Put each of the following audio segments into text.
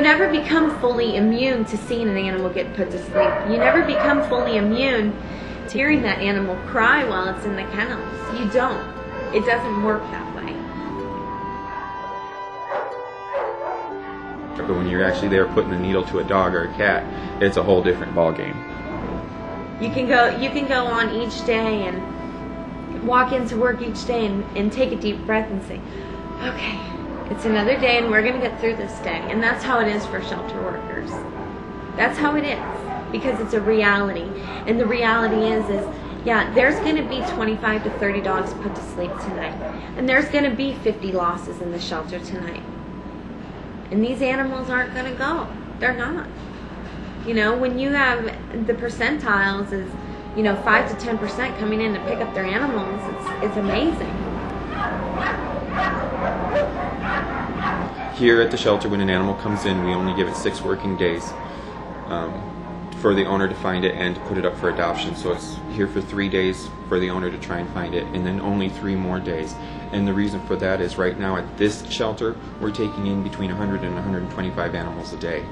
never become fully immune to seeing an animal get put to sleep. You never become fully immune to hearing that animal cry while it's in the kennels. You don't. It doesn't work that way. But when you're actually there putting the needle to a dog or a cat, it's a whole different ball game. You can go on each day and walk into work each day and take a deep breath and say, okay, it's another day and we're going to get through this day. And that's how it is for shelter workers. That's how it is, because it's a reality. And the reality is yeah, there's going to be 25 to 30 dogs put to sleep tonight. And there's going to be 50 losses in the shelter tonight. And these animals aren't going to go. They're not. You know, when you have the percentiles is, 5 to 10% coming in to pick up their animals, it's amazing. Here at the shelter, when an animal comes in, we only give it 6 working days for the owner to find it and to put it up for adoption. So it's here for 3 days for the owner to try and find it, and then only 3 more days. And the reason for that is right now at this shelter, we're taking in between 100 and 125 animals a day.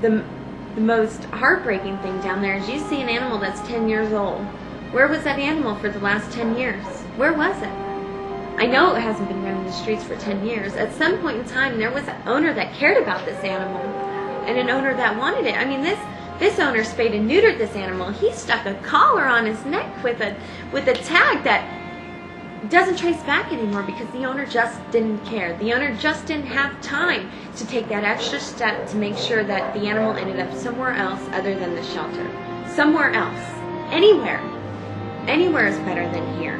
The most heartbreaking thing down there is you see an animal that's 10 years old. Where was that animal for the last 10 years? Where was it? I know it hasn't been running the streets for 10 years. At some point in time, there was an owner that cared about this animal and an owner that wanted it. I mean, this owner spayed and neutered this animal. He stuck a collar on his neck with a tag that doesn't trace back anymore because the owner just didn't care. The owner just didn't have time to take that extra step to make sure that the animal ended up somewhere else other than the shelter. Somewhere else. Anywhere. Anywhere is better than here.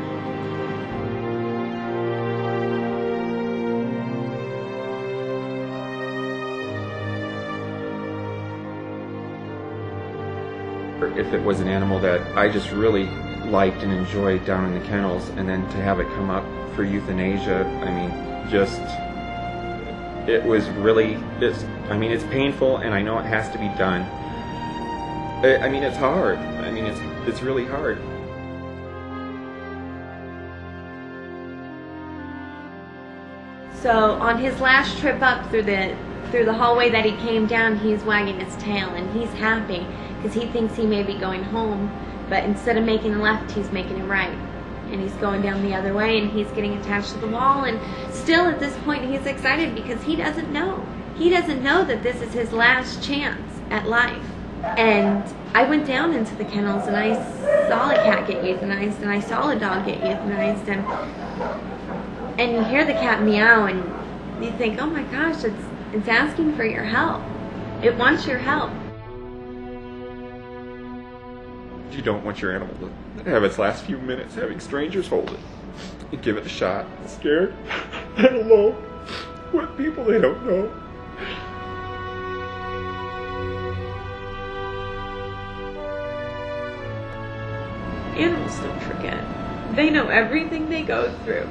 If it was an animal that I just really liked and enjoyed down in the kennels, and then to have it come up for euthanasia, I mean, it was really, it's painful, and I know it has to be done. I mean, it's hard. I mean, it's really hard. So on his last trip up through the hallway that he came down, he's wagging his tail and he's happy because he thinks he may be going home, but instead of making a left, he's making a right. And he's going down the other way and he's getting attached to the wall, and still at this point he's excited because he doesn't know. He doesn't know that this is his last chance at life. And I went down into the kennels and I saw a cat get euthanized and I saw a dog get euthanized, and you hear the cat meow and you think, oh my gosh, it's asking for your help. It wants your help. You don't want your animal to have its last few minutes having strangers hold it and give it a shot. Scared and alone with people they don't know. Animals don't forget. They know everything they go through.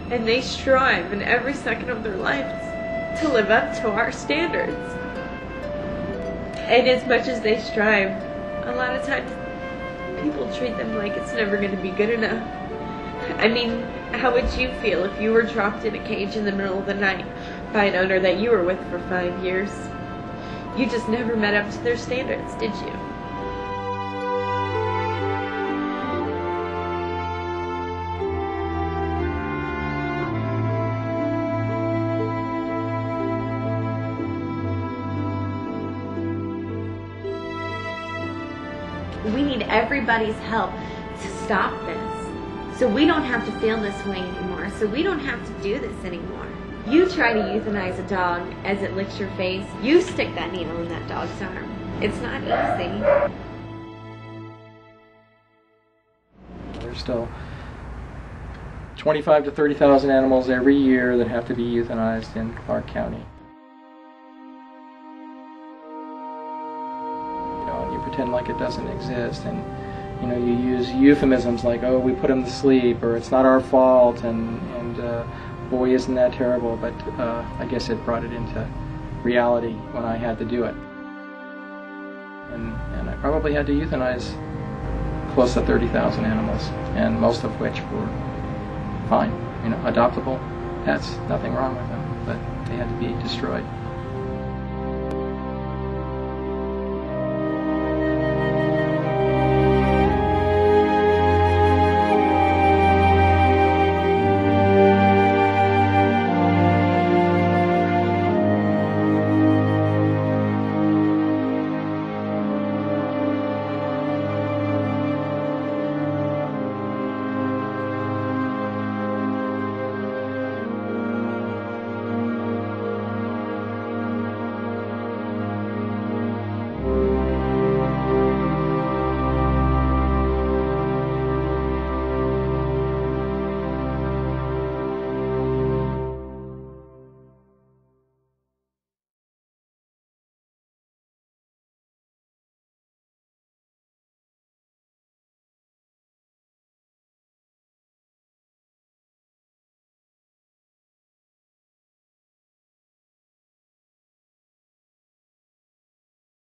And they strive in every second of their lives to live up to our standards. And as much as they strive, a lot of times people treat them like it's never going to be good enough. I mean, how would you feel if you were dropped in a cage in the middle of the night by an owner that you were with for 5 years? You just never met up to their standards, did you? We need everybody's help to stop this, so we don't have to feel this way anymore, so we don't have to do this anymore. You try to euthanize a dog as it licks your face, you stick that needle in that dog's arm. It's not easy. There's still 25 to 30,000 animals every year that have to be euthanized in Clark County. Pretend like it doesn't exist, and you use euphemisms like, oh, we put him to sleep, or it's not our fault, and boy, isn't that terrible. But I guess it brought it into reality when I had to do it, and I probably had to euthanize close to 30,000 animals, and most of which were fine. adoptable, that's nothing wrong with them, but they had to be destroyed.